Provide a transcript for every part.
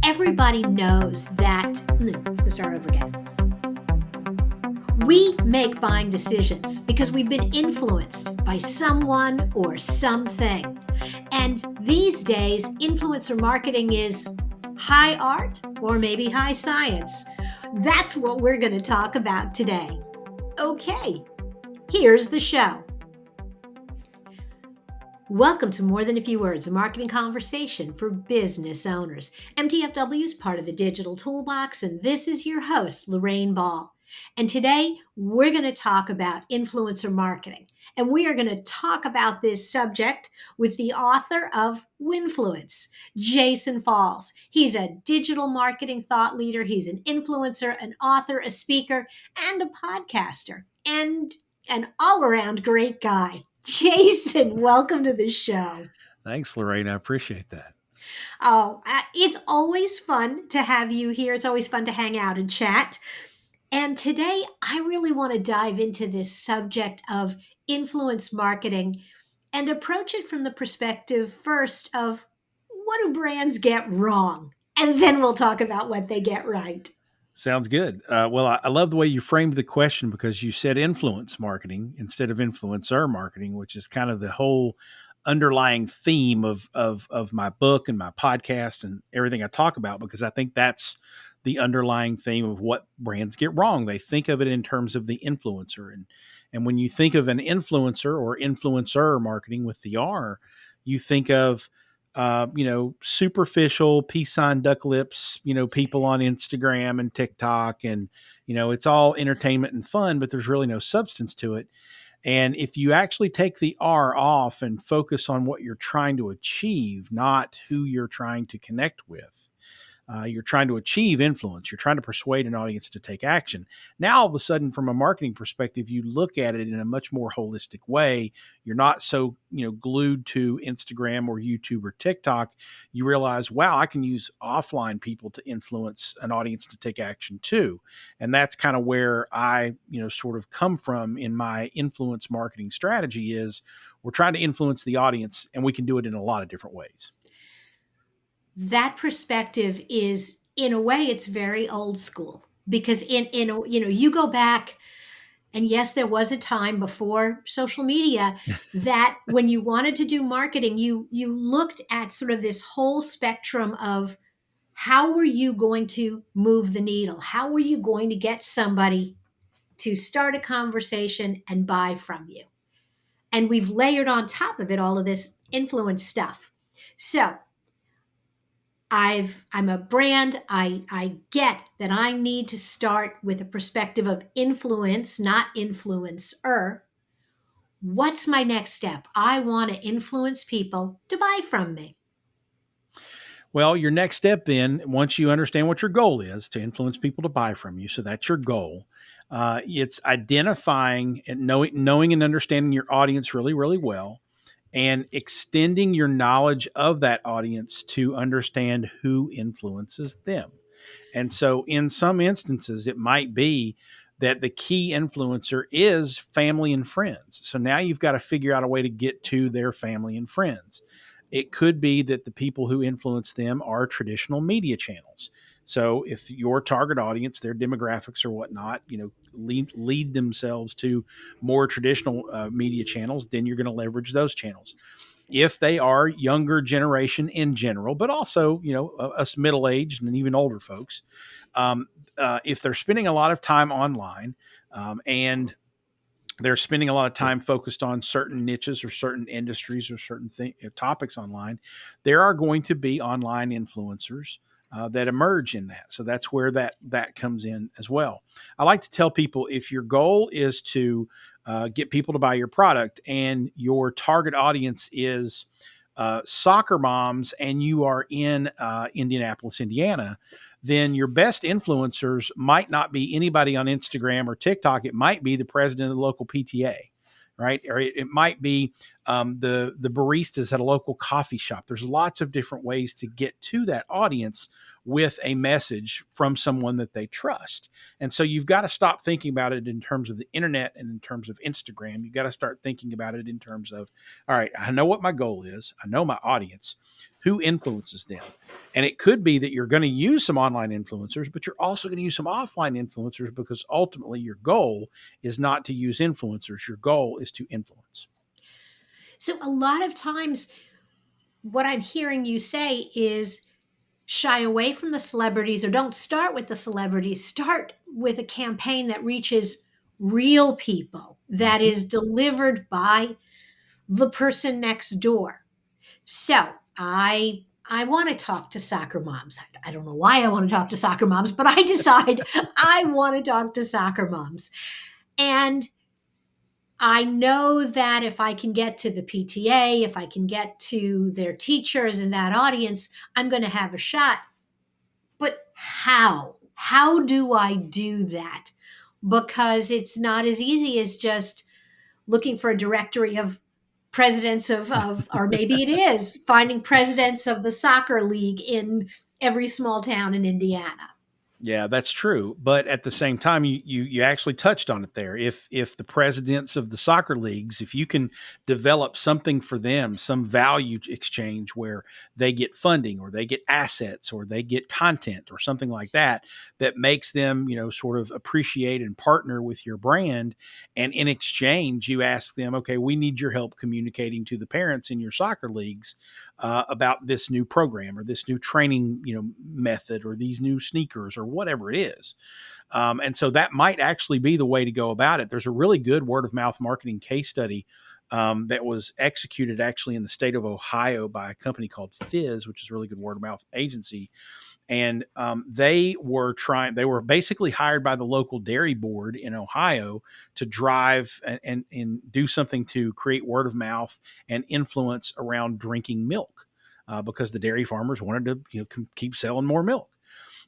Everybody knows that, let's go start over again. We make buying decisions because we've been influenced by someone or something. And these days, influencer marketing is high art or maybe high science. That's what we're going to talk about today. Okay, here's the show. Welcome to More Than a Few Words, a marketing conversation for business owners. MTFW is part of the Digital Toolbox, and this is your host, Lorraine Ball. And today, we're going to talk about influencer marketing. And we are going to talk about this subject with the author of Winfluence, Jason Falls. He's a digital marketing thought leader. He's an influencer, an author, a speaker, and a podcaster, and an all-around great guy. Jason, welcome to the show. Thanks, Lorraine. I appreciate that. Oh, it's always fun to have you here. It's always fun to hang out and chat. And today, I really want to dive into this subject of influence marketing and approach it from the perspective first of what do brands get wrong? And then we'll talk about what they get right. Sounds good. Well, I love the way you framed the question because you said influence marketing instead of influencer marketing, which is kind of the whole underlying theme of my book and my podcast and everything I talk about, because I think that's the underlying theme of what brands get wrong. They think of it in terms of the influencer. And when you think of an influencer or influencer marketing with the R, you think of superficial peace sign duck lips, people on Instagram and TikTok, and, it's all entertainment and fun, but there's really no substance to it. And if you actually take the R off and focus on what you're trying to achieve, not who you're trying to connect with, you're trying to achieve influence. You're trying to persuade an audience to take action. Now, all of a sudden, from a marketing perspective, you look at it in a much more holistic way. You're not so, glued to Instagram or YouTube or TikTok. You realize, wow, I can use offline people to influence an audience to take action too. And that's kind of where I, sort of come from in my influence marketing strategy is we're trying to influence the audience, and we can do it in a lot of different ways. That perspective is, in a way, it's very old school because you go back, and yes, there was a time before social media that when you wanted to do marketing, you looked at sort of this whole spectrum of how were you going to move the needle? How were you going to get somebody to start a conversation and buy from you? And we've layered on top of it all of this influence stuff. So I'm a brand. I get that I need to start with a perspective of influence, not influencer. What's my next step? I want to influence people to buy from me. Well, your next step then, once you understand what your goal is, to influence people to buy from you, so that's your goal. It's identifying and knowing and understanding your audience really, really well, and extending your knowledge of that audience to understand who influences them. And so in some instances, it might be that the key influencer is family and friends. So now you've got to figure out a way to get to their family and friends. It could be that the people who influence them are traditional media channels. So if your target audience, their demographics or whatnot, lead themselves to more traditional media channels, then you're going to leverage those channels. If they are younger generation in general, but also, us middle-aged and even older folks, if they're spending a lot of time online and they're spending a lot of time focused on certain niches or certain industries or certain topics online, there are going to be online influencers that emerge in that. So that's where that comes in as well. I like to tell people, if your goal is to get people to buy your product and your target audience is soccer moms and you are in Indianapolis, Indiana, then your best influencers might not be anybody on Instagram or TikTok. It might be the president of the local PTA, right? Or it might be the baristas at a local coffee shop. There's lots of different ways to get to that audience with a message from someone that they trust. And so you've got to stop thinking about it in terms of the internet and in terms of Instagram. You've got to start thinking about it in terms of, all right, I know what my goal is. I know my audience. Who influences them? And it could be that you're going to use some online influencers, but you're also going to use some offline influencers, because ultimately your goal is not to use influencers. Your goal is to influence. So a lot of times, what I'm hearing you say is shy away from the celebrities, or don't start with the celebrities. Start with a campaign that reaches real people, that Mm-hmm. is delivered by the person next door. So I want to talk to soccer moms. I don't know why I want to talk to soccer moms, but I decide I want to talk to soccer moms. And I know that if I can get to the PTA, if I can get to their teachers and that audience, I'm going to have a shot. But how? How do I do that? Because it's not as easy as just looking for a directory of presidents of, or maybe it is finding presidents of the soccer league in every small town in Indiana. Yeah, that's true. But at the same time, you actually touched on it there. If the presidents of the soccer leagues, if you can develop something for them, some value exchange where they get funding or they get assets or they get content or something like that, that makes them, sort of appreciate and partner with your brand. And in exchange, you ask them, okay, we need your help communicating to the parents in your soccer leagues about this new program or this new training, method, or these new sneakers or whatever it is. And so that might actually be the way to go about it. There's a really good word of mouth marketing case study that was executed actually in the state of Ohio by a company called Fizz, which is a really good word of mouth agency. And they were basically hired by the local dairy board in Ohio to drive and do something to create word of mouth and influence around drinking milk, because the dairy farmers wanted to keep selling more milk.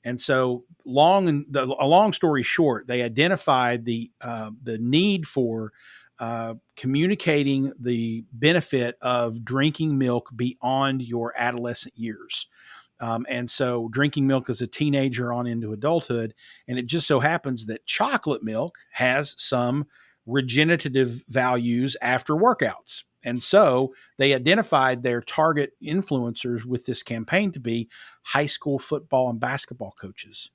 And so a long story short, they identified the need for communicating the benefit of drinking milk beyond your adolescent years. And so drinking milk as a teenager on into adulthood. And it just so happens that chocolate milk has some regenerative values after workouts. And so they identified their target influencers with this campaign to be high school football and basketball coaches.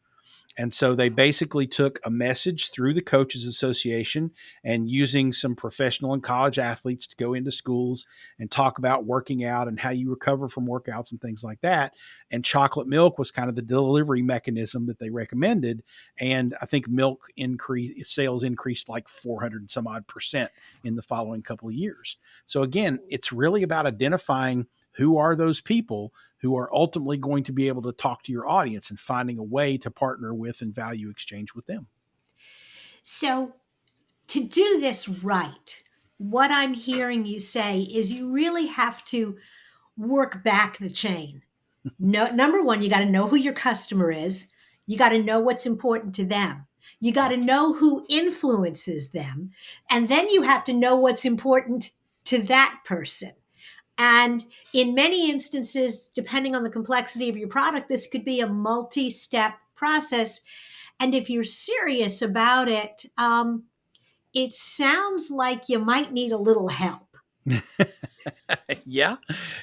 And so they basically took a message through the Coaches Association and using some professional and college athletes to go into schools and talk about working out and how you recover from workouts and things like that. And chocolate milk was kind of the delivery mechanism that they recommended. And I think sales increased like 400 and some odd percent in the following couple of years. So again, it's really about identifying who are those people who are ultimately going to be able to talk to your audience and finding a way to partner with and value exchange with them. So, to do this right, what I'm hearing you say is you really have to work back the chain. No, number one, you got to know who your customer is. You got to know what's important to them. You got to know who influences them. And then you have to know what's important to that person. And in many instances, depending on the complexity of your product, this could be a multi step process. And if you're serious about it, it sounds like you might need a little help. Yeah.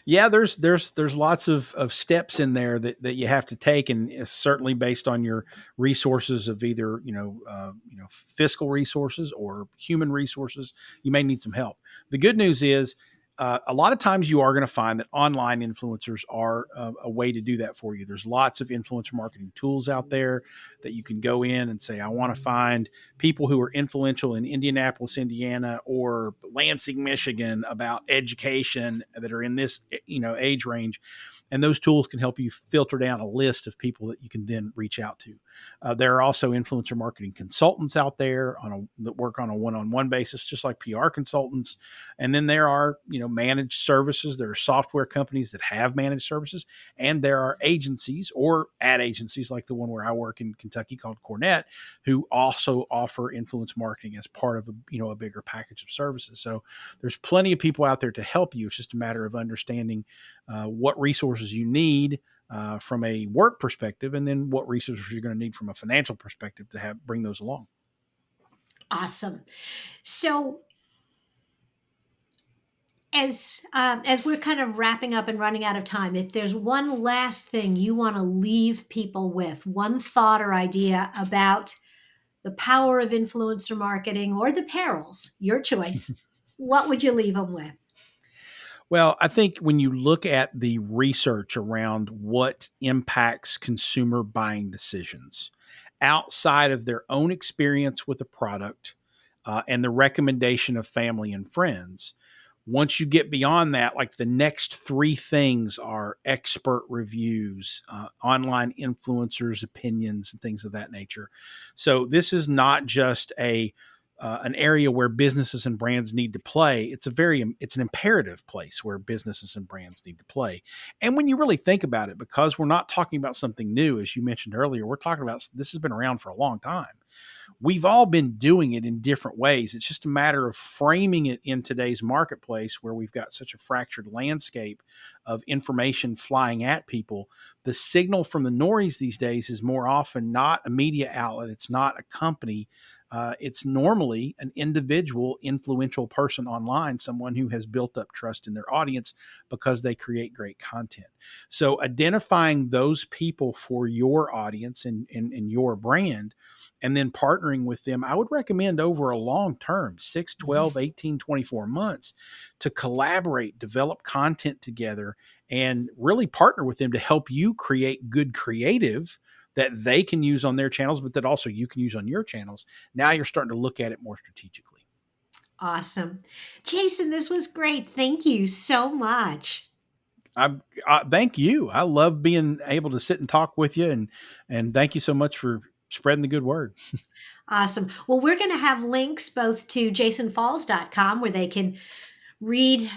Yeah. There's lots of steps in there that you have to take. And it's certainly based on your resources of either, fiscal resources or human resources, you may need some help. The good news is, a lot of times you are going to find that online influencers are a way to do that for you. There's lots of influencer marketing tools out there that you can go in and say, I want to find people who are influential in Indianapolis, Indiana, or Lansing, Michigan about education that are in this, age range. And those tools can help you filter down a list of people that you can then reach out to. There are also influencer marketing consultants out there that work on a one-on-one basis, just like PR consultants. And then there are, managed services. There are software companies that have managed services, and there are agencies or ad agencies like the one where I work in Kentucky called Cornet, who also offer influence marketing as part of a bigger package of services. So there's plenty of people out there to help you. It's just a matter of understanding what resources you need from a work perspective, and then what resources you're going to need from a financial perspective to bring those along. Awesome. So as we're kind of wrapping up and running out of time, if there's one last thing you want to leave people with, one thought or idea about the power of influencer marketing or the perils, your choice, what would you leave them with? Well, I think when you look at the research around what impacts consumer buying decisions outside of their own experience with a product and the recommendation of family and friends, once you get beyond that, like the next three things are expert reviews, online influencers' opinions, and things of that nature. So this is not just an area where businesses and brands need to play. It's an imperative place where businesses and brands need to play. And when you really think about it, because we're not talking about something new, as you mentioned earlier, we're talking about this has been around for a long time. We've all been doing it in different ways. It's just a matter of framing it in today's marketplace where we've got such a fractured landscape of information flying at people. The signal from the noise these days is more often not a media outlet. It's not a company. It's normally an individual influential person online, someone who has built up trust in their audience because they create great content. So identifying those people for your audience and your brand, and then partnering with them, I would recommend over a long term, 6, 12, 18, 24 months to collaborate, develop content together, and really partner with them to help you create good creative that they can use on their channels, but that also you can use on your channels. Now you're starting to look at it more strategically. Awesome. Jason, this was great. Thank you so much. Thank you. I love being able to sit and talk with you, and thank you so much for spreading the good word. Awesome. Well, we're going to have links both to jasonfalls.com where they can read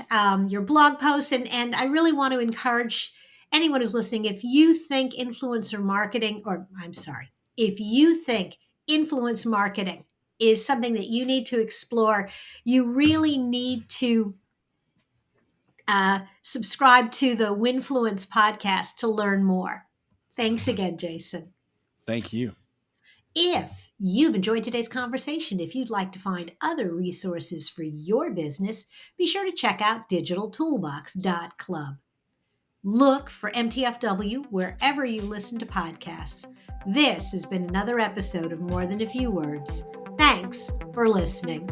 your blog posts. And I really want to encourage anyone who's listening, if you think influencer marketing, or I'm sorry, if you think influence marketing is something that you need to explore, you really need to subscribe to the Winfluence podcast to learn more. Thanks again, Jason. Thank you. If you've enjoyed today's conversation, if you'd like to find other resources for your business, be sure to check out digitaltoolbox.club. Look for MTFW wherever you listen to podcasts. This has been another episode of More Than a Few Words. Thanks for listening.